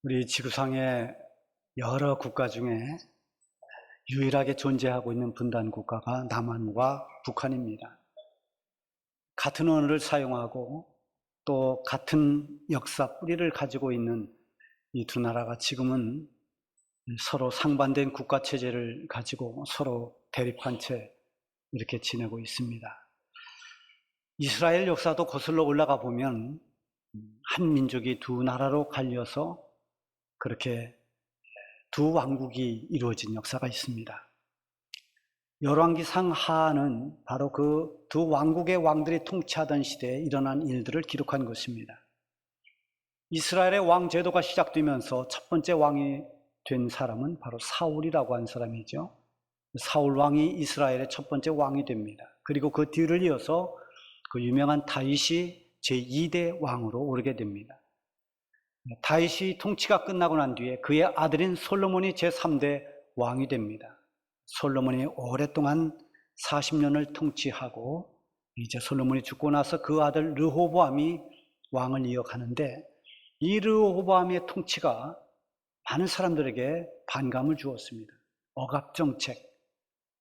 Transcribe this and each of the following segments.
우리 지구상의 여러 국가 중에 유일하게 존재하고 있는 분단 국가가 남한과 북한입니다. 같은 언어를 사용하고 또 같은 역사 뿌리를 가지고 있는 이 두 나라가 지금은 서로 상반된 국가 체제를 가지고 서로 대립한 채 이렇게 지내고 있습니다. 이스라엘 역사도 거슬러 올라가 보면 한 민족이 두 나라로 갈려서 그렇게 두 왕국이 이루어진 역사가 있습니다. 열왕기상 하는 바로 그 두 왕국의 왕들이 통치하던 시대에 일어난 일들을 기록한 것입니다. 이스라엘의 왕 제도가 시작되면서 첫 번째 왕이 된 사람은 바로 사울이라고 한 사람이죠. 사울 왕이 이스라엘의 첫 번째 왕이 됩니다. 그리고 그 뒤를 이어서 그 유명한 다윗이 제2대 왕으로 오르게 됩니다. 다윗이 통치가 끝나고 난 뒤에 그의 아들인 솔로몬이 제3대 왕이 됩니다. 솔로몬이 오랫동안 40년을 통치하고 이제 솔로몬이 죽고 나서 그 아들 르호보암이 왕을 이어가는데 이 르호보암의 통치가 많은 사람들에게 반감을 주었습니다. 억압정책,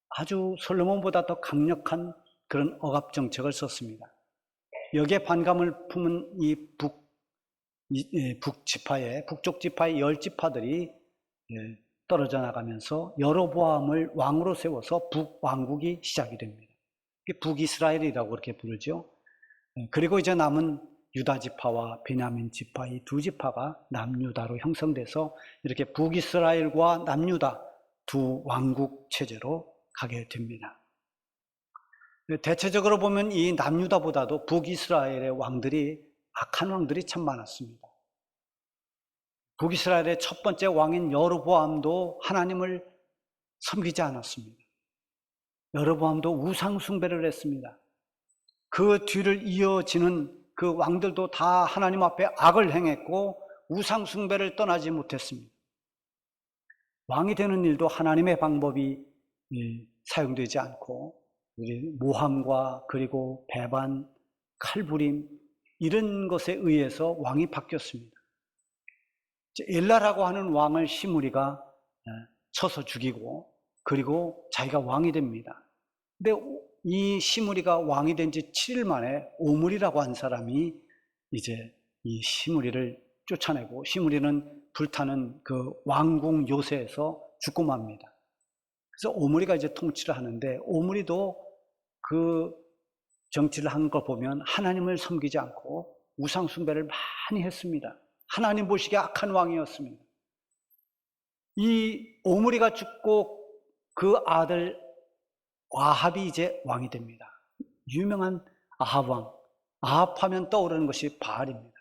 아주 솔로몬보다 더 강력한 그런 억압정책을 썼습니다. 여기에 반감을 품은 이 북쪽 지파의 10지파들이 떨어져 나가면서 여로보암을 왕으로 세워서 북왕국이 시작이 됩니다. 북이스라엘이라고 그렇게 부르죠. 그리고 이제 남은 유다 지파와 베냐민 지파 이 두 지파가 남유다로 형성돼서 이렇게 북이스라엘과 남유다 두 왕국 체제로 가게 됩니다. 대체적으로 보면 이 남유다보다도 북이스라엘의 왕들이 악한 왕들이 참 많았습니다. 북이스라엘의 첫 번째 왕인 여로보암도 하나님을 섬기지 않았습니다. 여로보암도 우상 숭배를 했습니다. 그 뒤를 이어지는 그 왕들도 다 하나님 앞에 악을 행했고 우상 숭배를 떠나지 못했습니다. 왕이 되는 일도 하나님의 방법이 사용되지 않고 모함과 그리고 배반, 칼부림 이런 것에 의해서 왕이 바뀌었습니다. 엘라라고 하는 왕을 시므리가 쳐서 죽이고 그리고 자기가 왕이 됩니다. 근데 이 시므리가 왕이 된 지 7일 만에 오므리라고 한 사람이 이제 이 시므리를 쫓아내고 시므리는 불타는 그 왕궁 요새에서 죽고 맙니다. 그래서 오므리가 이제 통치를 하는데 오므리도 그 정치를 한 걸 보면 하나님을 섬기지 않고 우상 숭배를 많이 했습니다. 하나님 보시기에 악한 왕이었습니다. 이 오므리가 죽고 그 아들 아합이 이제 왕이 됩니다. 유명한 아합 왕. 아합하면 떠오르는 것이 바알입니다.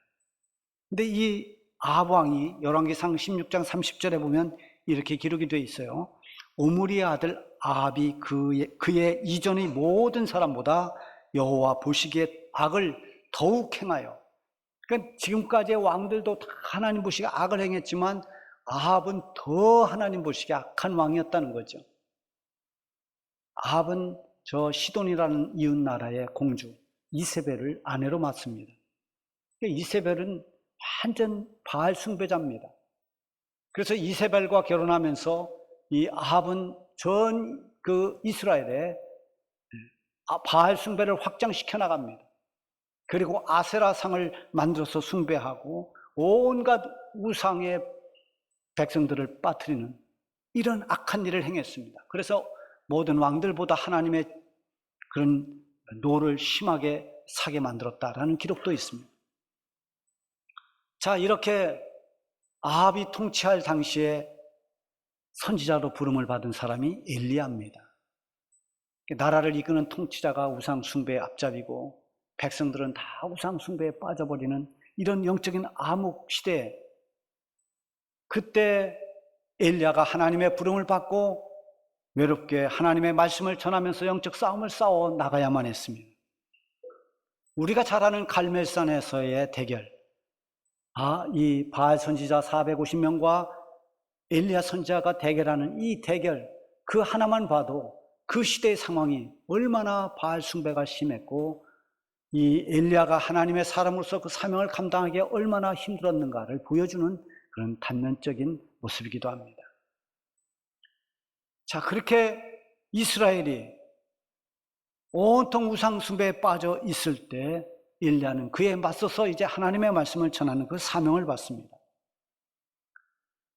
근데 이 아합 왕이 열왕기상 16장 30절에 보면 이렇게 기록이 되어 있어요. 오므리의 아들 아합이 그의 이전의 모든 사람보다 여호와 보시기에 악을 더욱 행하여, 그러니까 지금까지의 왕들도 다 하나님 보시기에 악을 행했지만 아합은 더 하나님 보시기에 악한 왕이었다는 거죠. 아합은 저 시돈이라는 이웃 나라의 공주 이세벨을 아내로 맞습니다. 이세벨은 완전 바알 숭배자입니다. 그래서 이세벨과 결혼하면서 이 아합은 전 그 이스라엘에 바알 숭배를 확장시켜 나갑니다. 그리고 아세라상을 만들어서 숭배하고 온갖 우상의 백성들을 빠뜨리는 이런 악한 일을 행했습니다. 그래서 모든 왕들보다 하나님의 그런 노를 심하게 사게 만들었다라는 기록도 있습니다. 자, 이렇게 아합이 통치할 당시에 선지자로 부름을 받은 사람이 엘리야입니다. 나라를 이끄는 통치자가 우상 숭배에 앞잡이고 백성들은 다 우상 숭배에 빠져버리는 이런 영적인 암흑 시대에 그때 엘리야가 하나님의 부름을 받고 외롭게 하나님의 말씀을 전하면서 영적 싸움을 싸워 나가야만 했습니다. 우리가 잘 아는 갈멜산에서의 대결, 이 바알 선지자 450명과 엘리야 선지자가 대결하는 이 대결, 그 하나만 봐도 그 시대의 상황이 얼마나 바알 숭배가 심했고 이 엘리야가 하나님의 사람으로서 그 사명을 감당하기에 얼마나 힘들었는가를 보여주는 그런 단면적인 모습이기도 합니다. 자, 그렇게 이스라엘이 온통 우상 숭배에 빠져 있을 때 엘리야는 그에 맞서서 이제 하나님의 말씀을 전하는 그 사명을 받습니다.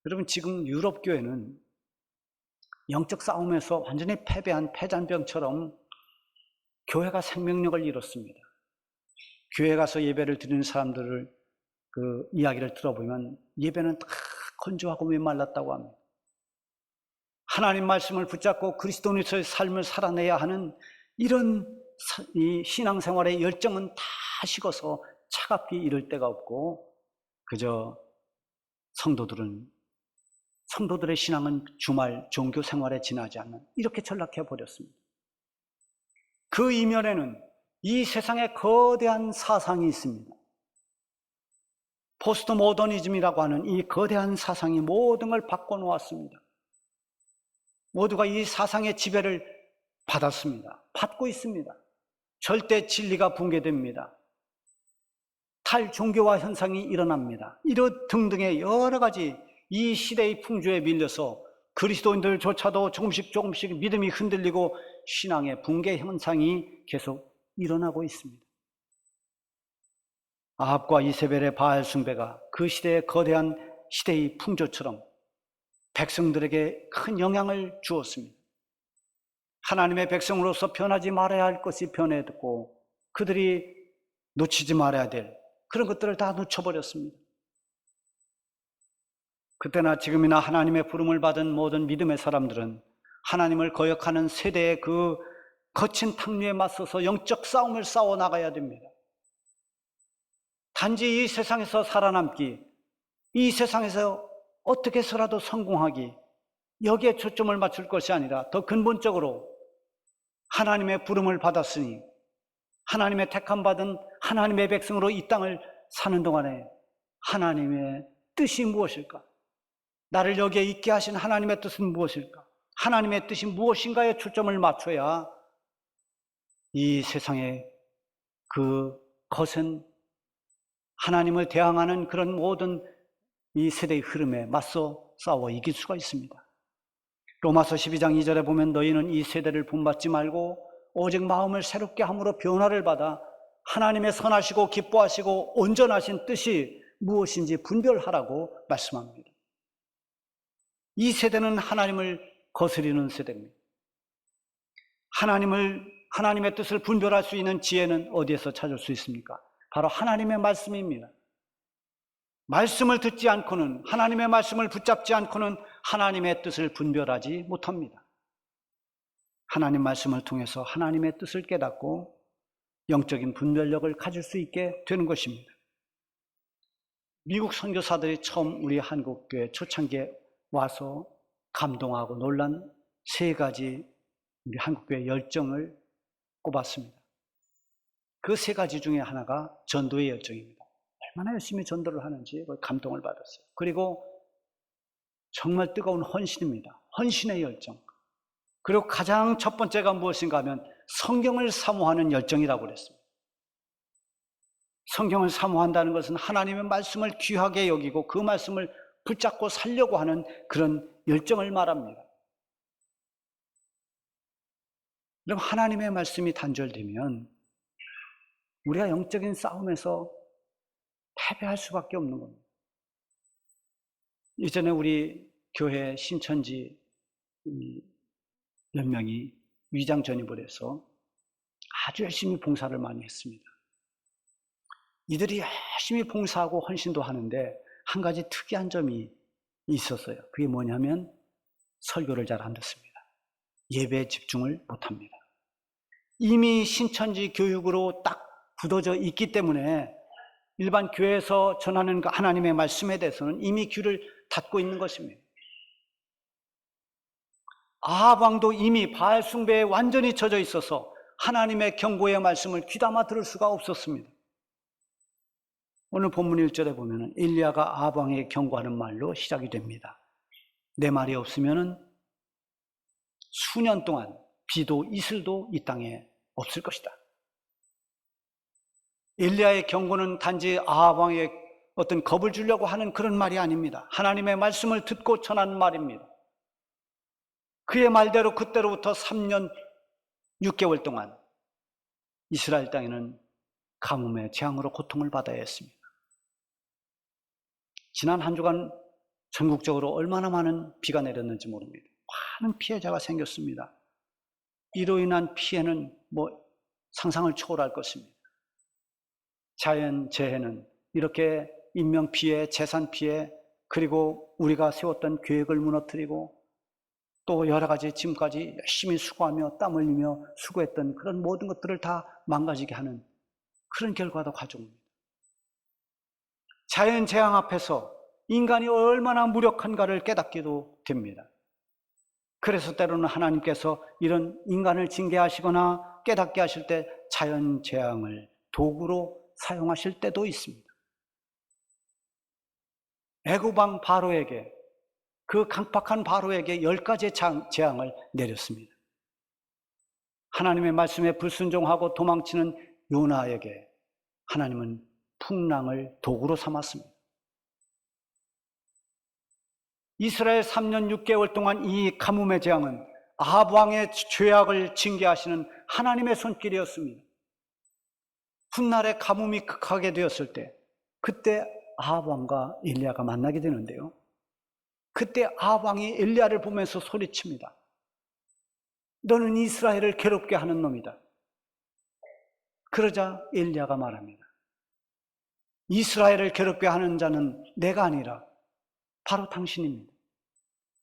여러분, 지금 유럽 교회는 영적 싸움에서 완전히 패배한 패잔병처럼 교회가 생명력을 잃었습니다. 교회 가서 예배를 드리는 사람들을 그 이야기를 들어보면 예배는 다 건조하고 메말랐다고 합니다. 하나님 말씀을 붙잡고 그리스도인으로서의 삶을 살아내야 하는 이런 이 신앙생활의 열정은 다 식어서 차갑게 이를 데가 없고, 그저 성도들의 신앙은 주말 종교 생활에 지나지 않는, 이렇게 전락해 버렸습니다. 그 이면에는 이 세상에 거대한 사상이 있습니다. 포스트 모더니즘이라고 하는 이 거대한 사상이 모든 걸 바꿔놓았습니다. 모두가 이 사상의 지배를 받았습니다. 받고 있습니다. 절대 진리가 붕괴됩니다. 탈종교화 현상이 일어납니다. 이런 등등의 여러 가지 이 시대의 풍조에 밀려서 그리스도인들조차도 조금씩 믿음이 흔들리고 신앙의 붕괴 현상이 계속 일어나고 있습니다. 아합과 이세벨의 바알 숭배가 그 시대의 거대한 시대의 풍조처럼 백성들에게 큰 영향을 주었습니다. 하나님의 백성으로서 변하지 말아야 할 것이 변했고, 그들이 놓치지 말아야 될 그런 것들을 다 놓쳐버렸습니다. 그때나 지금이나 하나님의 부름을 받은 모든 믿음의 사람들은 하나님을 거역하는 세대의 그 거친 탕류에 맞서서 영적 싸움을 싸워 나가야 됩니다. 단지 이 세상에서 살아남기, 이 세상에서 어떻게 해서라도 성공하기, 여기에 초점을 맞출 것이 아니라 더 근본적으로 하나님의 부름을 받았으니 하나님의 택함받은 하나님의 백성으로 이 땅을 사는 동안에 하나님의 뜻이 무엇일까? 나를 여기에 있게 하신 하나님의 뜻은 무엇일까? 하나님의 뜻이 무엇인가에 초점을 맞춰야 이 세상의 그 거센 하나님을 대항하는 그런 모든 이 세대의 흐름에 맞서 싸워 이길 수가 있습니다. 로마서 12장 2절에 보면 너희는 이 세대를 본받지 말고 오직 마음을 새롭게 함으로 변화를 받아 하나님의 선하시고 기뻐하시고 온전하신 뜻이 무엇인지 분별하라고 말씀합니다. 이 세대는 하나님을 거스리는 세대입니다. 하나님의 뜻을 분별할 수 있는 지혜는 어디에서 찾을 수 있습니까? 바로 하나님의 말씀입니다. 말씀을 듣지 않고는, 하나님의 말씀을 붙잡지 않고는 하나님의 뜻을 분별하지 못합니다. 하나님 말씀을 통해서 하나님의 뜻을 깨닫고 영적인 분별력을 가질 수 있게 되는 것입니다. 미국 선교사들이 처음 우리 한국교회 초창기에 와서 감동하고 놀란 세 가지 우리 한국교회 열정을 꼽았습니다. 그 세 가지 중에 하나가 전도의 열정입니다. 얼마나 열심히 전도를 하는지 감동을 받았어요. 그리고 정말 뜨거운 헌신입니다. 헌신의 열정. 그리고 가장 첫 번째가 무엇인가 하면 성경을 사모하는 열정이라고 그랬습니다. 성경을 사모한다는 것은 하나님의 말씀을 귀하게 여기고 그 말씀을 붙잡고 살려고 하는 그런 열정을 말합니다. 그럼 하나님의 말씀이 단절되면 우리가 영적인 싸움에서 패배할 수밖에 없는 겁니다. 이전에 우리 교회 신천지 몇 명이 위장 전입을 해서 아주 열심히 봉사를 많이 했습니다. 이들이 열심히 봉사하고 헌신도 하는데 한 가지 특이한 점이 있었어요. 그게 뭐냐면 설교를 잘 안 듣습니다. 예배에 집중을 못합니다. 이미 신천지 교육으로 딱 굳어져 있기 때문에 일반 교회에서 전하는 그 하나님의 말씀에 대해서는 이미 귀를 닫고 있는 것입니다. 아합 왕도 이미 바알 숭배에 완전히 젖어 있어서 하나님의 경고의 말씀을 귀담아 들을 수가 없었습니다. 오늘 본문 1절에 보면 엘리야가 아합 왕에게 경고하는 말로 시작이 됩니다. 내 말이 없으면 수년 동안 비도 이슬도 이 땅에 없을 것이다. 엘리야의 경고는 단지 아합 왕의 어떤 겁을 주려고 하는 그런 말이 아닙니다. 하나님의 말씀을 듣고 전하는 말입니다. 그의 말대로 그때로부터 3년 6개월 동안 이스라엘 땅에는 가뭄의 재앙으로 고통을 받아야 했습니다. 지난 한 주간 전국적으로 얼마나 많은 비가 내렸는지 모릅니다. 많은 피해자가 생겼습니다. 이로 인한 피해는 상상을 초월할 것입니다. 자연재해는 이렇게 인명피해, 재산피해, 그리고 우리가 세웠던 계획을 무너뜨리고 또 여러 가지 지금까지 열심히 수고하며 땀 흘리며 수고했던 그런 모든 것들을 다 망가지게 하는 그런 결과도 가져옵니다. 자연재앙 앞에서 인간이 얼마나 무력한가를 깨닫기도 됩니다. 그래서 때로는 하나님께서 이런 인간을 징계하시거나 깨닫게 하실 때 자연재앙을 도구로 사용하실 때도 있습니다. 애굽 왕 바로에게, 그 강팍한 바로에게 10가지의 재앙을 내렸습니다. 하나님의 말씀에 불순종하고 도망치는 요나에게 하나님은 풍랑을 도구로 삼았습니다. 이스라엘 3년 6개월 동안 이 가뭄의 재앙은 아합 왕의 죄악을 징계하시는 하나님의 손길이었습니다. 훗날에 가뭄이 극하게 되었을 때, 그때 아합 왕과 엘리야가 만나게 되는데요. 그때 아합 왕이 엘리야를 보면서 소리칩니다. 너는 이스라엘을 괴롭게 하는 놈이다. 그러자 엘리야가 말합니다. 이스라엘을 괴롭게 하는 자는 내가 아니라 바로 당신입니다.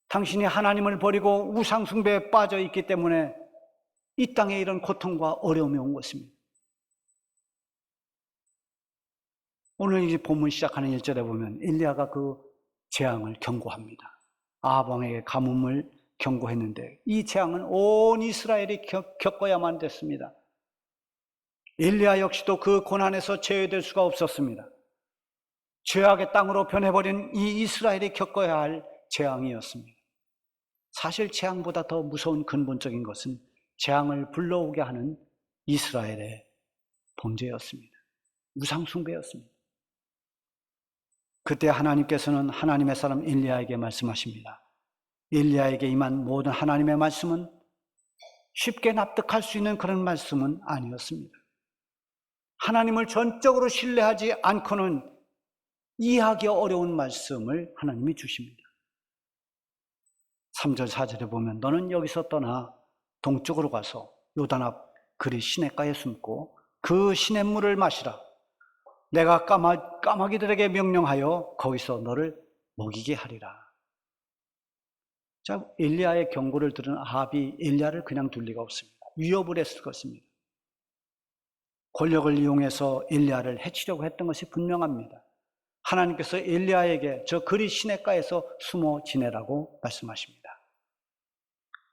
당신이 하나님을 버리고 우상 숭배에 빠져 있기 때문에 이 땅에 이런 고통과 어려움이 온 것입니다. 오늘 이 본문 시작하는 1절에 보면 엘리야가 그 재앙을 경고합니다. 아합 왕에게 가뭄을 경고했는데 이 재앙은 온 이스라엘이 겪어야만 됐습니다. 엘리야 역시도 그 고난에서 제외될 수가 없었습니다. 죄악의 땅으로 변해버린 이 이스라엘이 겪어야 할 재앙이었습니다. 사실 재앙보다 더 무서운 근본적인 것은 재앙을 불러오게 하는 이스라엘의 범죄였습니다. 우상 숭배였습니다. 그때 하나님께서는 하나님의 사람 엘리야에게 말씀하십니다. 엘리야에게 임한 모든 하나님의 말씀은 쉽게 납득할 수 있는 그런 말씀은 아니었습니다. 하나님을 전적으로 신뢰하지 않고는 이해하기 어려운 말씀을 하나님이 주십니다. 3절 4절에 보면 너는 여기서 떠나 동쪽으로 가서 요단 앞 그리 시냇가에 숨고 그 시냇물을 마시라. 내가 까마귀들에게 명령하여 거기서 너를 먹이게 하리라. 자, 엘리야의 경고를 들은 아합이 엘리야를 그냥 둘 리가 없습니다. 위협을 했을 것입니다. 권력을 이용해서 엘리야를 해치려고 했던 것이 분명합니다. 하나님께서 엘리야에게 저 그리 시냇가에서 숨어 지내라고 말씀하십니다.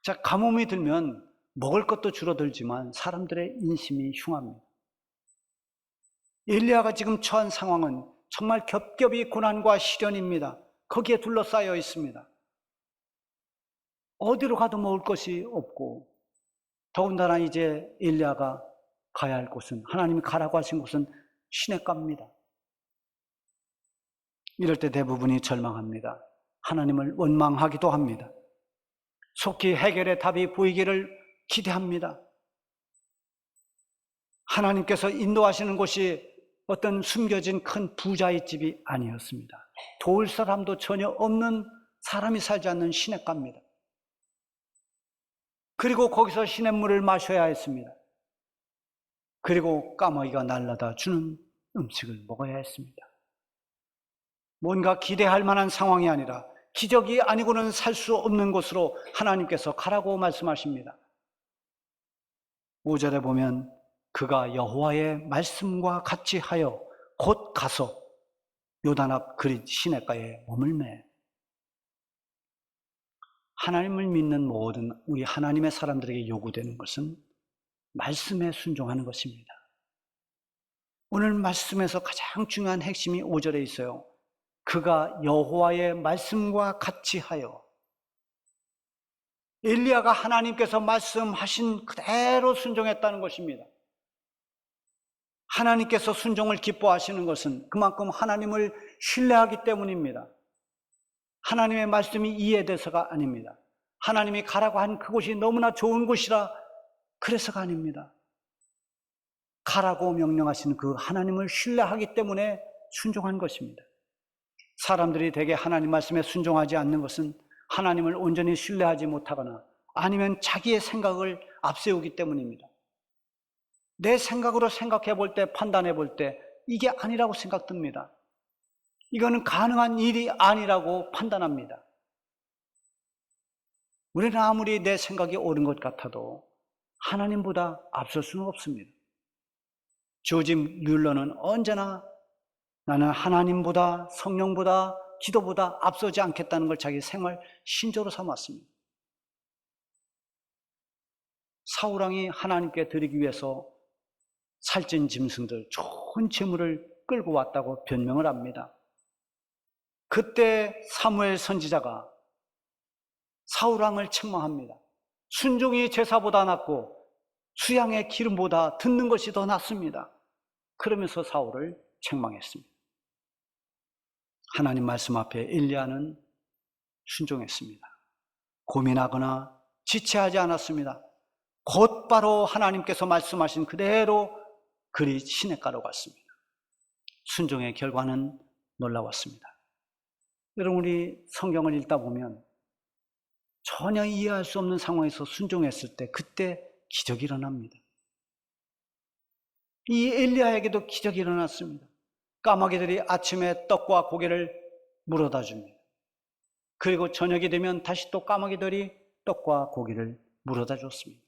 자, 가뭄이 들면 먹을 것도 줄어들지만 사람들의 인심이 흉합니다. 엘리야가 지금 처한 상황은 정말 겹겹이 고난과 시련입니다. 거기에 둘러싸여 있습니다. 어디로 가도 먹을 것이 없고 더군다나 이제 엘리야가 가야 할 곳은, 하나님이 가라고 하신 곳은 시냇가입니다. 이럴 때 대부분이 절망합니다. 하나님을 원망하기도 합니다. 속히 해결의 답이 보이기를 기대합니다. 하나님께서 인도하시는 곳이 어떤 숨겨진 큰 부자의 집이 아니었습니다. 도울 사람도 전혀 없는, 사람이 살지 않는 시냇가입니다. 그리고 거기서 시냇물을 마셔야 했습니다. 그리고 까마귀가 날라다 주는 음식을 먹어야 했습니다. 뭔가 기대할 만한 상황이 아니라 기적이 아니고는 살 수 없는 곳으로 하나님께서 가라고 말씀하십니다. 5절에 보면 그가 여호와의 말씀과 같이 하여 곧 가서 요단 앞 그리 시냇가에 머물매. 하나님을 믿는 모든 우리 하나님의 사람들에게 요구되는 것은 말씀에 순종하는 것입니다. 오늘 말씀에서 가장 중요한 핵심이 5절에 있어요. 그가 여호와의 말씀과 같이 하여. 엘리야가 하나님께서 말씀하신 그대로 순종했다는 것입니다. 하나님께서 순종을 기뻐하시는 것은 그만큼 하나님을 신뢰하기 때문입니다. 하나님의 말씀이 이해돼서가 아닙니다. 하나님이 가라고 한 그곳이 너무나 좋은 곳이라 그래서가 아닙니다. 가라고 명령하신 그 하나님을 신뢰하기 때문에 순종한 것입니다. 사람들이 대개 하나님 말씀에 순종하지 않는 것은 하나님을 온전히 신뢰하지 못하거나 아니면 자기의 생각을 앞세우기 때문입니다. 내 생각으로 생각해 볼 때, 판단해 볼 때 이게 아니라고 생각됩니다. 이거는 가능한 일이 아니라고 판단합니다. 우리는 아무리 내 생각이 옳은 것 같아도 하나님보다 앞설 수는 없습니다. 조지 뮬러는 언제나 나는 하나님보다, 성령보다, 기도보다 앞서지 않겠다는 걸 자기 생활 신조로 삼았습니다. 사울왕이 하나님께 드리기 위해서 살찐 짐승들, 좋은 재물을 끌고 왔다고 변명을 합니다. 그때 사무엘 선지자가 사울왕을 책망합니다. 순종이 제사보다 낫고 수양의 기름보다 듣는 것이 더 낫습니다. 그러면서 사울을 책망했습니다. 하나님 말씀 앞에 엘리야는 순종했습니다. 고민하거나 지체하지 않았습니다. 곧바로 하나님께서 말씀하신 그대로 그리 시냇가로 갔습니다. 순종의 결과는 놀라웠습니다. 여러분, 우리 성경을 읽다 보면 전혀 이해할 수 없는 상황에서 순종했을 때 그때 기적이 일어납니다. 이 엘리야에게도 기적이 일어났습니다. 까마귀들이 아침에 떡과 고기를 물어다 줍니다. 그리고 저녁이 되면 다시 또 까마귀들이 떡과 고기를 물어다 줬습니다.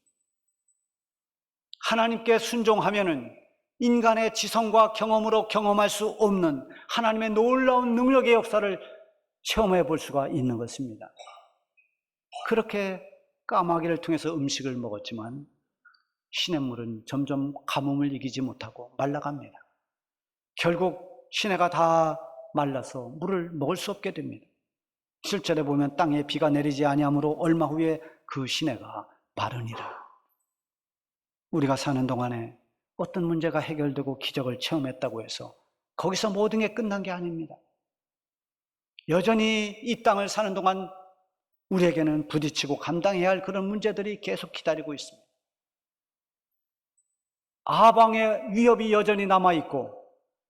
하나님께 순종하면은 인간의 지성과 경험으로 경험할 수 없는 하나님의 놀라운 능력의 역사를 체험해 볼 수가 있는 것입니다. 그렇게 까마귀를 통해서 음식을 먹었지만 시냇물은 점점 가뭄을 이기지 못하고 말라갑니다. 결국 시내가 다 말라서 물을 먹을 수 없게 됩니다. 7절에 보면 땅에 비가 내리지 아니하므로 얼마 후에 그 시내가 마르니라. 우리가 사는 동안에 어떤 문제가 해결되고 기적을 체험했다고 해서 거기서 모든 게 끝난 게 아닙니다. 여전히 이 땅을 사는 동안 우리에게는 부딪히고 감당해야 할 그런 문제들이 계속 기다리고 있습니다. 아방의 위협이 여전히 남아있고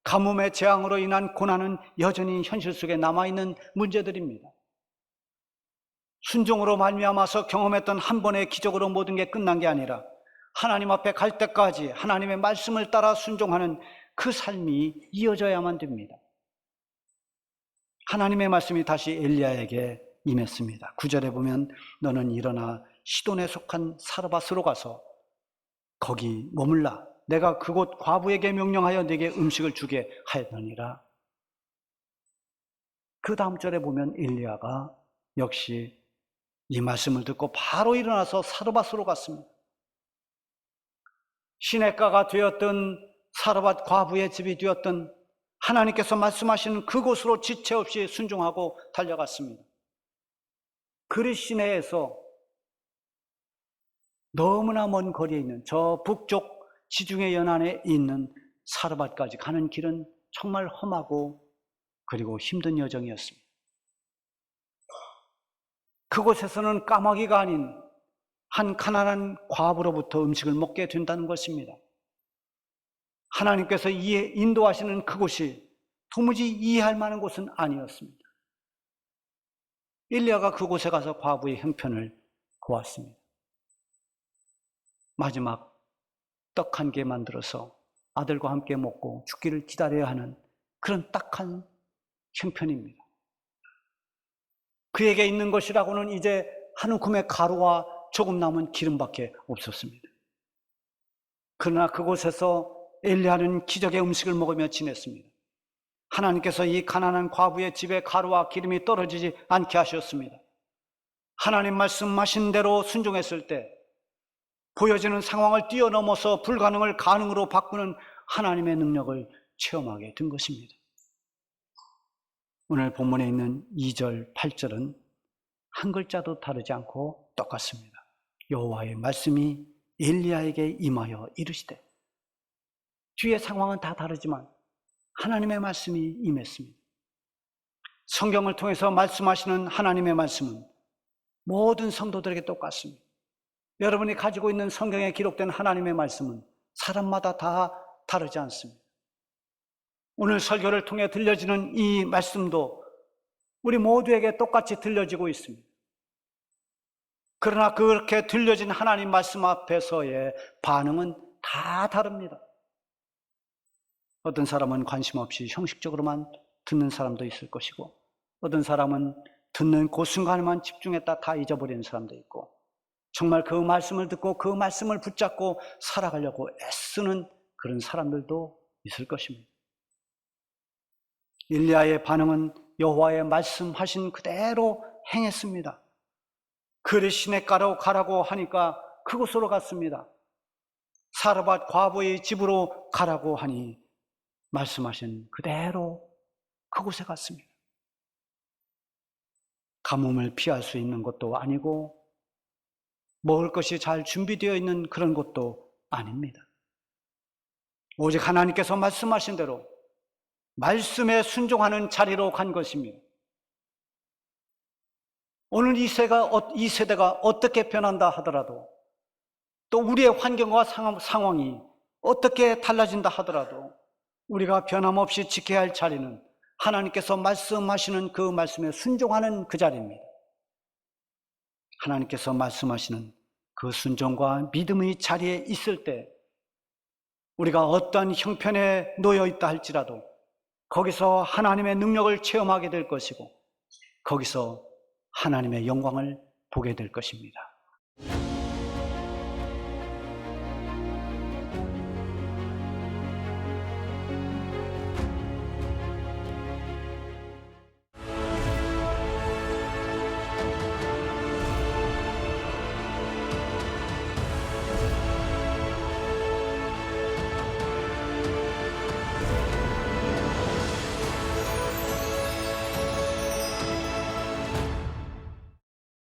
가뭄의 재앙으로 인한 고난은 여전히 현실 속에 남아있는 문제들입니다. 순종으로 말미암아서 경험했던 한 번의 기적으로 모든 게 끝난 게 아니라 하나님 앞에 갈 때까지 하나님의 말씀을 따라 순종하는 그 삶이 이어져야만 됩니다. 하나님의 말씀이 다시 엘리야에게 임했습니다. 9절에 보면 너는 일어나 시돈에 속한 사르밧으로 가서 거기 머물라. 내가 그곳 과부에게 명령하여 네게 음식을 주게 하였느니라. 그 다음 절에 보면 엘리야가 역시 이 말씀을 듣고 바로 일어나서 사르밧으로 갔습니다. 시냇가가 되었던 사르밧 과부의 집이 되었던 하나님께서 말씀하시는 그곳으로 지체 없이 순종하고 달려갔습니다. 그리 시내에서 너무나 먼 거리에 있는 저 북쪽 지중해 연안에 있는 사르밧까지 가는 길은 정말 험하고 그리고 힘든 여정이었습니다. 그곳에서는 까마귀가 아닌 한 가난한 과부로부터 음식을 먹게 된다는 것입니다. 하나님께서 인도하시는 그곳이 도무지 이해할 만한 곳은 아니었습니다. 엘리야가 그곳에 가서 과부의 형편을 보았습니다. 마지막 떡 한 개 만들어서 아들과 함께 먹고 죽기를 기다려야 하는 그런 딱한 형편입니다. 그에게 있는 것이라고는 이제 한 움큼의 가루와 조금 남은 기름밖에 없었습니다. 그러나 그곳에서 엘리야는 기적의 음식을 먹으며 지냈습니다. 하나님께서 이 가난한 과부의 집에 가루와 기름이 떨어지지 않게 하셨습니다. 하나님 말씀하신 대로 순종했을 때 보여지는 상황을 뛰어넘어서 불가능을 가능으로 바꾸는 하나님의 능력을 체험하게 된 것입니다. 오늘 본문에 있는 2절, 8절은 한 글자도 다르지 않고 똑같습니다. 여호와의 말씀이 엘리야에게 임하여 이르시되 뒤의 상황은 다 다르지만 하나님의 말씀이 임했습니다. 성경을 통해서 말씀하시는 하나님의 말씀은 모든 성도들에게 똑같습니다. 여러분이 가지고 있는 성경에 기록된 하나님의 말씀은 사람마다 다 다르지 않습니다. 오늘 설교를 통해 들려지는 이 말씀도 우리 모두에게 똑같이 들려지고 있습니다. 그러나 그렇게 들려진 하나님 말씀 앞에서의 반응은 다 다릅니다. 어떤 사람은 관심 없이 형식적으로만 듣는 사람도 있을 것이고, 어떤 사람은 듣는 그 순간에만 집중했다 다 잊어버리는 사람도 있고, 정말 그 말씀을 듣고 그 말씀을 붙잡고 살아가려고 애쓰는 그런 사람들도 있을 것입니다. 일리야의 반응은 여호와의 말씀하신 그대로 행했습니다. 그리 시냇가로 가라고 하니까 그곳으로 갔습니다. 사르밧 과부의 집으로 가라고 하니 말씀하신 그대로 그곳에 갔습니다. 가뭄을 피할 수 있는 것도 아니고 먹을 것이 잘 준비되어 있는 그런 것도 아닙니다. 오직 하나님께서 말씀하신 대로 말씀에 순종하는 자리로 간 것입니다. 오늘 이 세대가 어떻게 변한다 하더라도, 또 우리의 환경과 상황이 어떻게 달라진다 하더라도 우리가 변함없이 지켜야 할 자리는 하나님께서 말씀하시는 그 말씀에 순종하는 그 자리입니다. 하나님께서 말씀하시는 그 순종과 믿음의 자리에 있을 때 우리가 어떤 형편에 놓여 있다 할지라도 거기서 하나님의 능력을 체험하게 될 것이고, 거기서 하나님의 영광을 보게 될 것입니다.